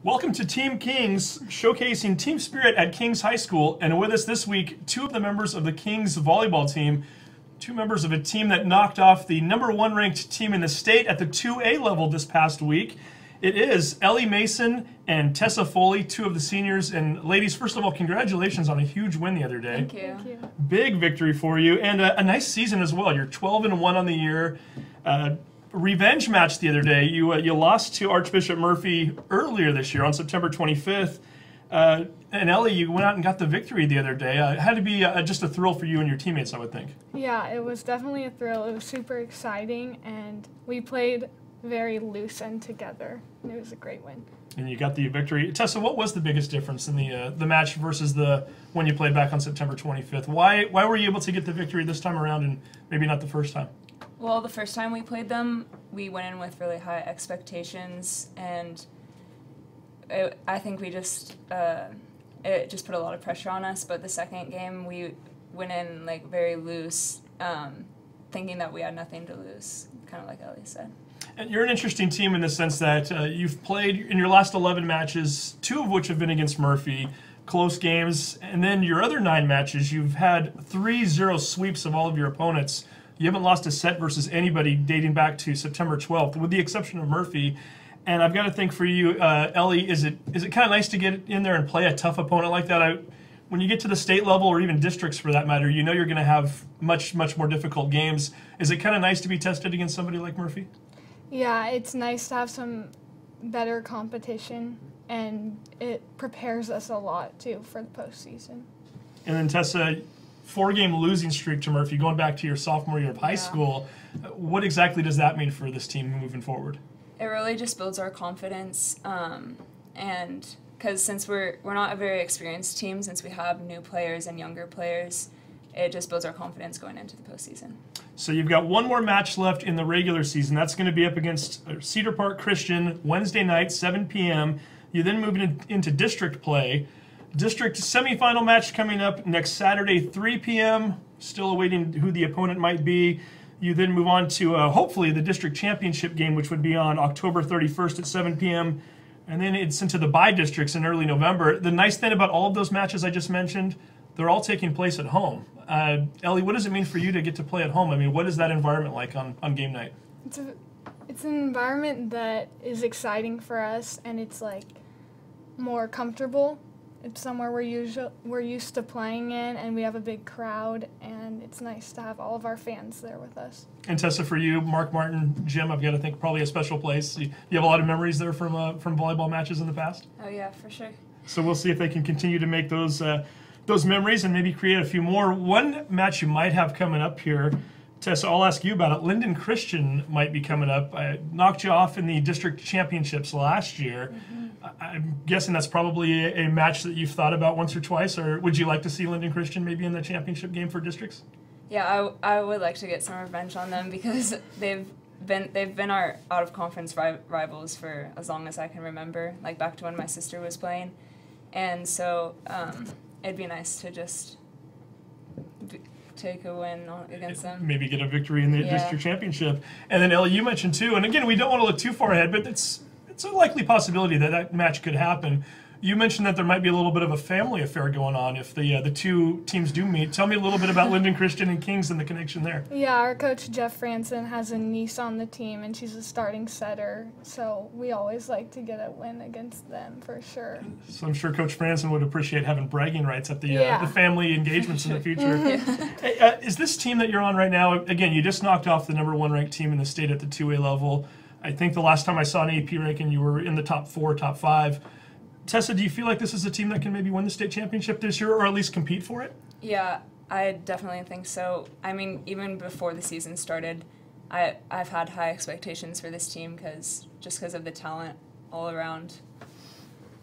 Welcome to Team Kings, showcasing team spirit at Kings High School. And with us this week, two of the members of the Kings volleyball team, two members of a team that knocked off the #1 ranked team in the state at the 2A level this past week. It is Elle Mason and Tessa Foley, two of the seniors. And ladies, first of all, congratulations on a huge win the other day. Thank you. Thank you. Big victory for you, and a nice season as well. You're 12-1 on the year. Revenge match the other day. You lost to Archbishop Murphy earlier this year on September 25th. And Elle, you went out and got the victory the other day. It had to be just a thrill for you and your teammates, I would think. Yeah, it was definitely a thrill. It was super exciting, and we played very loose and together. And it was a great win. And you got the victory. Tessa, what was the biggest difference in the match versus the one you played back on September 25th? Why were you able to get the victory this time around and maybe not the first time? Well, the first time we played them, we went in with really high expectations, and I think we just it just put a lot of pressure on us. But the second game, we went in like very loose, thinking that we had nothing to lose, kind of like Elle said. And you're an interesting team in the sense that you've played in your last 11 matches, 2 of which have been against Murphy, close games, and then your other 9 matches, you've had 3-0 sweeps of all of your opponents. You haven't lost a set versus anybody dating back to September 12th, with the exception of Murphy. And I've got to think for you, Elle, is it kind of nice to get in there and play a tough opponent like that? When you get to the state level, or even districts for that matter, you know you're going to have much more difficult games. Is it kind of nice to be tested against somebody like Murphy? Yeah, it's nice to have some better competition, and it prepares us a lot, too, for the postseason. And then, Tessa, 4-game losing streak to Murphy, going back to your sophomore year of high school. What exactly does that mean for this team moving forward? It really just builds our confidence, and because since we're not a very experienced team, since we have new players and younger players, it just builds our confidence going into the postseason. So you've got one more match left in the regular season. That's going to be up against Cedar Park Christian Wednesday night, 7 p.m. You then move into district play. District semifinal match coming up next Saturday, 3 p.m. Still awaiting who the opponent might be. You then move on to hopefully the district championship game, which would be on October 31st at 7 p.m. And then it's into the bi-districts in early November. The nice thing about all of those matches I just mentioned, they're all taking place at home. Elle, what does it mean for you to get to play at home? I mean, what is that environment like on game night? It's an environment that is exciting for us, and it's like more comfortable. It's somewhere we're used to playing in, and we have a big crowd, and it's nice to have all of our fans there with us. And Tessa, for you, Mark Martin Gym, I've got to think probably a special place. You have a lot of memories there from volleyball matches in the past? Oh yeah, for sure. So we'll see if they can continue to make those memories and maybe create a few more. One match you might have coming up here, Tessa, I'll ask you about it. Linden Christian might be coming up. I knocked you off in the district championships last year. I'm guessing that's probably a match that you've thought about once or twice, or would you like to see Linden Christian maybe in the championship game for districts? Yeah, I would like to get some revenge on them because they've been our out-of-conference rivals for as long as I can remember, like back to when my sister was playing. And so it'd be nice to just take a win against them. Maybe get a victory in the district championship. And then, Elle, you mentioned too, and again, we don't want to look too far ahead, but it's a likely possibility that match could happen. You mentioned that there might be a little bit of a family affair going on if the two teams do meet. Tell me a little bit about Linden Christian and Kings and the connection there. Yeah, our coach, Jeff Franson, has a niece on the team, and she's a starting setter, so we always like to get a win against them for sure. So I'm sure Coach Franson would appreciate having bragging rights at the family engagements in the future. Hey, is this team that you're on right now, again, you just knocked off the #1 ranked team in the state at the 2A level. I think the last time I saw an AP ranking, you were in the top 4, top 5. Tessa, do you feel like this is a team that can maybe win the state championship this year, or at least compete for it? Yeah, I definitely think so. I mean, even before the season started, I've had high expectations for this team just because of the talent all around.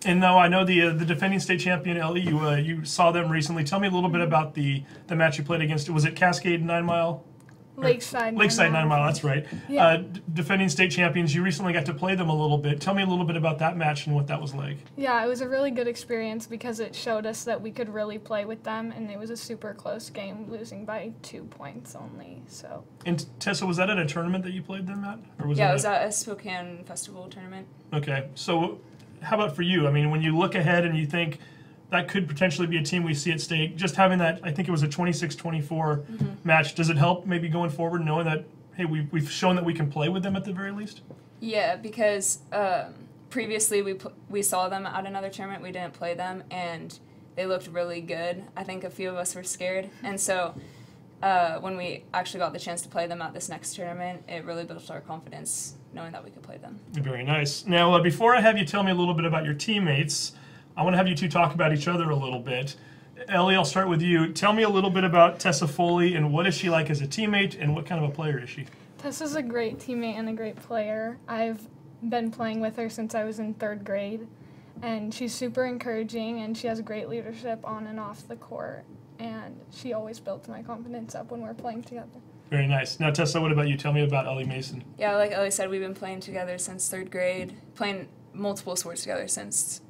And now I know the defending state champion, Elle, you saw them recently. Tell me a little bit about the match you played against. Was it Cascade 9 Mile? Lakeside 9 Mile, that's right. Yeah. Defending state champions, you recently got to play them a little bit. Tell me a little bit about that match and what that was like. Yeah, it was a really good experience because it showed us that we could really play with them, and it was a super close game, losing by 2 points only. So. And Tessa, was that at a tournament that you played them at? Or was it was at a Spokane Festival tournament. Okay, so how about for you? I mean, when you look ahead and you think that could potentially be a team we see at state, just having that, I think it was a 26-24 match, does it help maybe going forward knowing that, hey, we've shown that we can play with them at the very least? Yeah, because previously we saw them at another tournament, we didn't play them, and they looked really good. I think a few of us were scared, and so when we actually got the chance to play them at this next tournament, it really built our confidence knowing that we could play them. Very nice. Now, before I have you tell me a little bit about your teammates, I want to have you two talk about each other a little bit. Elle, I'll start with you. Tell me a little bit about Tessa Foley, and what is she like as a teammate, and what kind of a player is she? Tessa's a great teammate and a great player. I've been playing with her since I was in 3rd grade, and she's super encouraging, and she has great leadership on and off the court, and she always builds my confidence up when we're playing together. Very nice. Now, Tessa, what about you? Tell me about Elle Mason. Yeah, like Elle said, we've been playing together since 3rd grade, playing multiple sports together since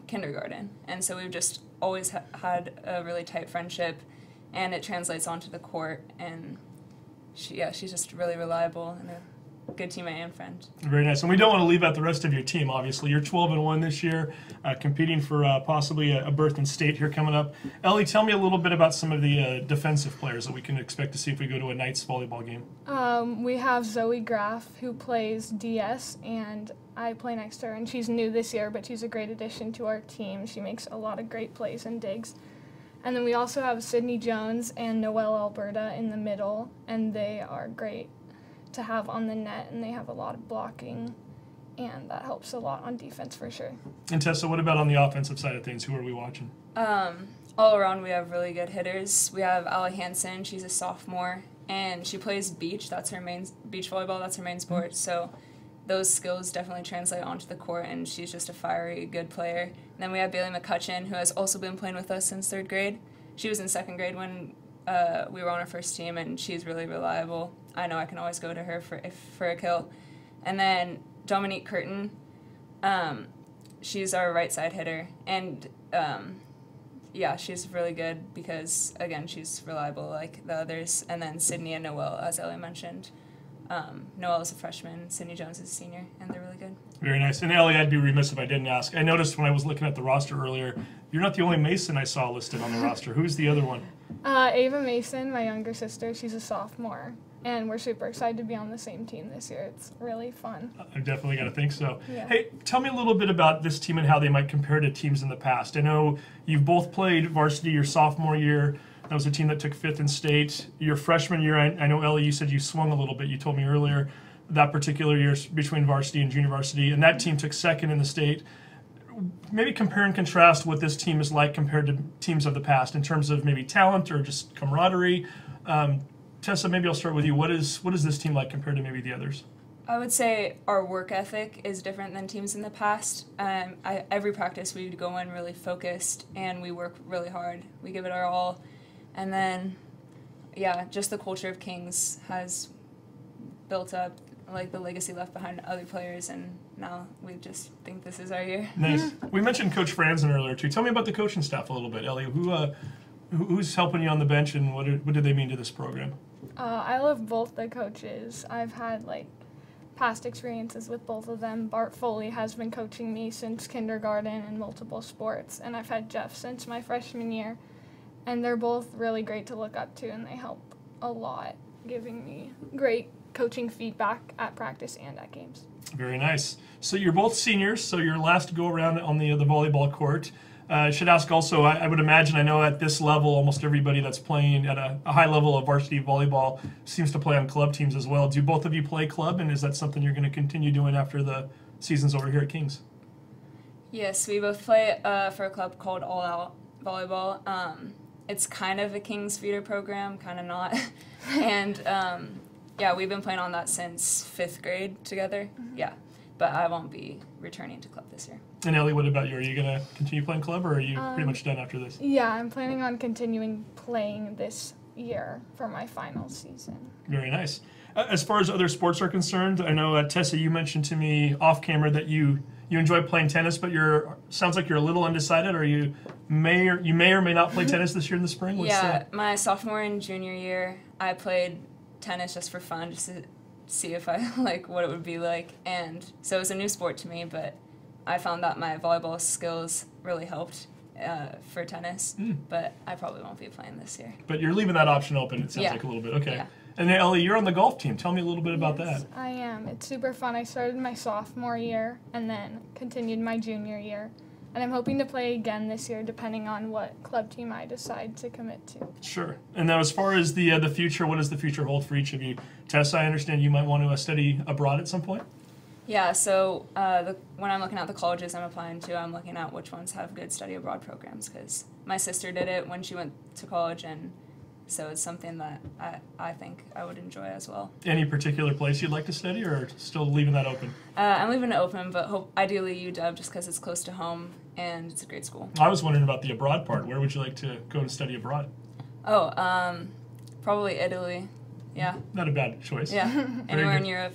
kindergarten, and so we've just always had a really tight friendship, and it translates onto the court, and she's just really reliable and a good teammate and friend. Very nice. And we don't want to leave out the rest of your team, obviously. You're 12-1 this year, competing for possibly a berth in state here coming up. Elle, tell me a little bit about some of the defensive players that we can expect to see if we go to a Knights volleyball game. We have Zoe Graff, who plays DS, and I play next to her, and she's new this year, but she's a great addition to our team. She makes a lot of great plays and digs. And then we also have Sydney Jones and Noelle Alberta in the middle, and they are great to have on the net, and they have a lot of blocking, and that helps a lot on defense for sure. And Tessa, what about on the offensive side of things? Who are we watching? All around we have really good hitters. We have Allie Hansen, she's a sophomore, and she plays beach. That's her main beach volleyball. That's her main sport. So those skills definitely translate onto the court, and she's just a fiery, good player. And then we have Bailey McCutcheon, who has also been playing with us since 3rd grade. She was in 2nd grade when we were on our first team, and she's really reliable. I know I can always go to her for a kill. And then Dominique Curtin, she's our right side hitter, and she's really good because, again, she's reliable like the others. And then Sydney and Noelle, as Elle mentioned. Noelle is a freshman, Sydney Jones is a senior, and they're really good. Very nice. And Elle, I'd be remiss if I didn't ask. I noticed when I was looking at the roster earlier, you're not the only Mason I saw listed on the roster. Who's the other one? Ava Mason, my younger sister, she's a sophomore, and we're super excited to be on the same team this year. It's really fun. I've definitely got to think so. Yeah. Hey, tell me a little bit about this team and how they might compare to teams in the past. I know you've both played varsity your sophomore year. That was a team that took 5th in state. Your freshman year, I know, Elle, you said you swung a little bit. You told me earlier that particular year between varsity and junior varsity, and that team took 2nd in the state. Maybe compare and contrast what this team is like compared to teams of the past in terms of maybe talent or just camaraderie. Tessa, maybe I'll start with you. What is this team like compared to maybe the others? I would say our work ethic is different than teams in the past. Every practice we go in really focused, and we work really hard. We give it our all. And then, just the culture of Kings has built up, like the legacy left behind other players, and now we just think this is our year. Nice. We mentioned Coach Franzen earlier, too. Tell me about the coaching staff a little bit, Elle. Who's helping you on the bench, and what do they mean to this program? I love both the coaches. I've had, past experiences with both of them. Bart Foley has been coaching me since kindergarten in multiple sports, and I've had Jeff since my freshman year. And they're both really great to look up to, and they help a lot, giving me great coaching feedback at practice and at games. Very nice. So you're both seniors, so your last go around on the volleyball court. I should ask also, I would imagine, I know at this level, almost everybody that's playing at a high level of varsity volleyball seems to play on club teams as well. Do both of you play club, and is that something you're going to continue doing after the season's over here at Kings? Yes, we both play for a club called All Out Volleyball. It's kind of a Kings feeder program, kind of not. And, we've been playing on that since 5th grade together. Mm-hmm. Yeah, but I won't be returning to club this year. And Elle, what about you? Are you going to continue playing club, or are you pretty much done after this? Yeah, I'm planning on continuing playing this year for my final season. Very nice. As far as other sports are concerned, I know, Tessa, you mentioned to me off camera that you enjoy playing tennis, but sounds like you're a little undecided, or you may or may not play tennis this year in the spring? My sophomore and junior year, I played tennis just for fun, just to see if I what it would be like. And so it was a new sport to me, but I found that my volleyball skills really helped for tennis, but I probably won't be playing this year. But you're leaving that option open, it sounds like a little bit. Okay. Yeah. And then, Elle, you're on the golf team. Tell me a little bit about that. I am. It's super fun. I started my sophomore year and then continued my junior year. And I'm hoping to play again this year, depending on what club team I decide to commit to. Sure. And now, as far as the future, what does the future hold for each of you? Tessa, I understand you might want to study abroad at some point? Yeah, so when I'm looking at the colleges I'm applying to, I'm looking at which ones have good study abroad programs, because my sister did it when she went to college, and so it's something that I think I would enjoy as well. Any particular place you'd like to study, or still leaving that open? I'm leaving it open, but ideally UW, just because it's close to home and it's a great school. I was wondering about the abroad part. Where would you like to go and study abroad? Oh, probably Italy. Yeah. Not a bad choice. Yeah, anywhere in Europe.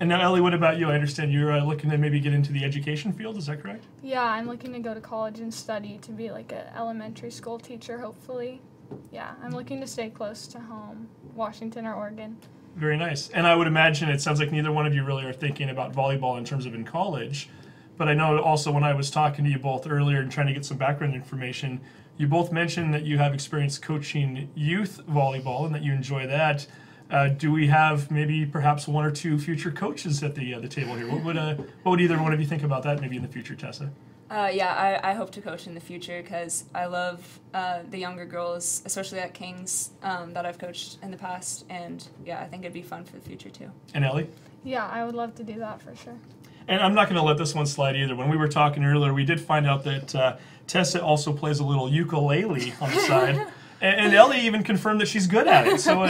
And now, Elle, what about you? I understand you're looking to maybe get into the education field. Is that correct? Yeah, I'm looking to go to college and study to be like an elementary school teacher, hopefully. Yeah, I'm looking to stay close to home, Washington or Oregon. Very nice. And I would imagine it sounds like neither one of you really are thinking about volleyball in terms of in college. But I know also when I was talking to you both earlier and trying to get some background information, you both mentioned that you have experience coaching youth volleyball and that you enjoy that. Do we have maybe perhaps one or two future coaches at the table here? What would either one of you think about that maybe in the future, Tessa? Yeah, I hope to coach in the future because I love the younger girls, especially at Kings, that I've coached in the past. And yeah, I think it'd be fun for the future too. And Elle? Yeah, I would love to do that for sure. And I'm not going to let this one slide either. When we were talking earlier, we did find out that Tessa also plays a little ukulele on the side. And Elle even confirmed that she's good at it. So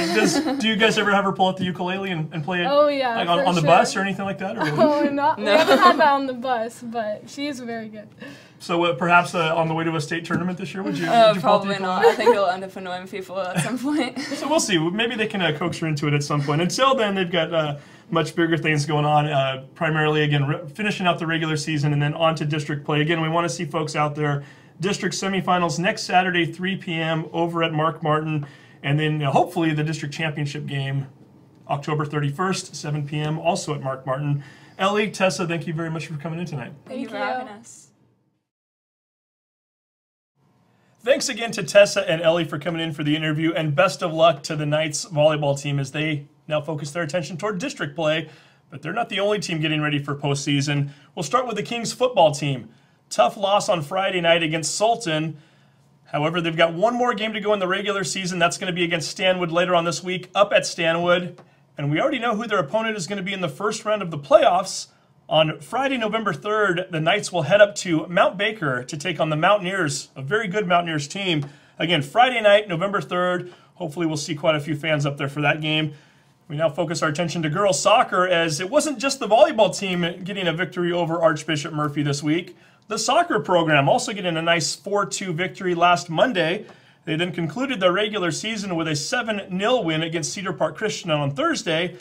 do you guys ever have her pull out the ukulele and play it like on the bus or anything like that? Or we haven't had that on the bus, but she is very good. So perhaps on the way to a state tournament this year, would you probably not. I think it'll end up annoying people at some point. So we'll see. Maybe they can coax her into it at some point. Until then, they've got much bigger things going on, primarily, again, finishing out the regular season and then on to district play. Again, we want to see folks out there. District semifinals next Saturday, 3 p.m. over at Mark Martin. And then hopefully the district championship game, October 31st, 7 p.m., also at Mark Martin. Elle, Tessa, thank you very much for coming in tonight. Thank you for having us. Thanks again to Tessa and Elle for coming in for the interview, and best of luck to the Knights volleyball team as they now focus their attention toward district play. But they're not the only team getting ready for postseason. We'll start with the Kings football team. Tough loss on Friday night against Sultan. However, they've got one more game to go in the regular season. That's going to be against Stanwood later on this week up at Stanwood. And we already know who their opponent is going to be in the first round of the playoffs. On Friday, November 3rd, the Knights will head up to Mount Baker to take on the Mountaineers, a very good Mountaineers team. Again, Friday night, November 3rd. Hopefully we'll see quite a few fans up there for that game. We now focus our attention to girls soccer, as it wasn't just the volleyball team getting a victory over Archbishop Murphy this week. The soccer program also getting a nice 4-2 victory last Monday. They then concluded their regular season with a 7-0 win against Cedar Park Christian on Thursday.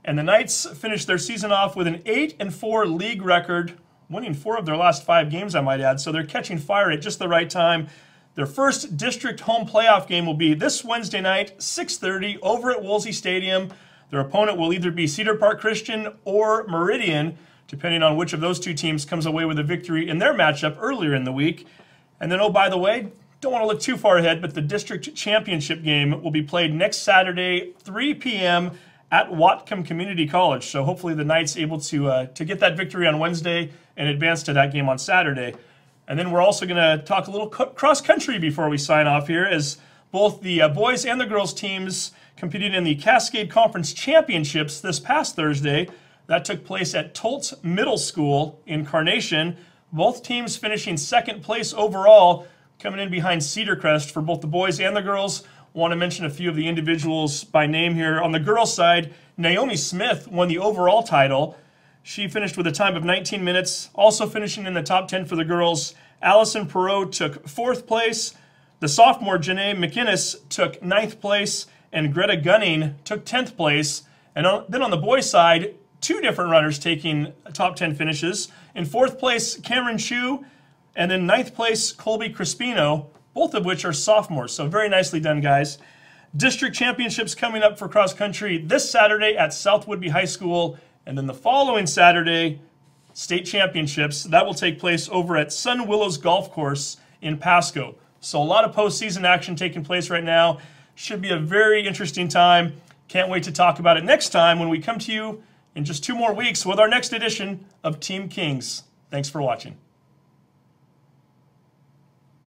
And the Knights finished their season off with an 8-4 league record, winning 4 of their last 5 games, I might add. So they're catching fire at just the right time. Their first district home playoff game will be this Wednesday night, 6:30, over at Woolsey Stadium. Their opponent will either be Cedar Park Christian or Meridian, depending on which of those two teams comes away with a victory in their matchup earlier in the week. And then, oh, by the way, don't want to look too far ahead, but the district championship game will be played next Saturday, 3 p.m. at Whatcom Community College. So hopefully the Knights able to get that victory on Wednesday and advance to that game on Saturday. And then we're also going to talk a little cross-country before we sign off here, as both the boys and the girls teams competed in the Cascade Conference Championships this past Thursday. That took place at Toltz Middle School in Carnation. Both teams finishing second place overall, coming in behind Cedar Crest for both the boys and the girls. I want to mention a few of the individuals by name here. On the girls' side, Naomi Smith won the overall title. She finished with a time of 19 minutes. Also finishing in the top 10 for the girls, Allison Perot took 4th place. The sophomore, Janae McInnes, took 9th place. And Greta Gunning took 10th place. And then on the boys' side, 2 different runners taking top 10 finishes. In 4th place, Cameron Chu, and then 9th place, Colby Crispino, both of which are sophomores. So very nicely done, guys. District championships coming up for cross country this Saturday at South Woodby High School, and then the following Saturday, state championships. That will take place over at Sun Willows Golf Course in Pasco. So a lot of postseason action taking place right now. Should be a very interesting time. Can't wait to talk about it next time when we come to you in just 2 more weeks with our next edition of Team Kings. Thanks for watching.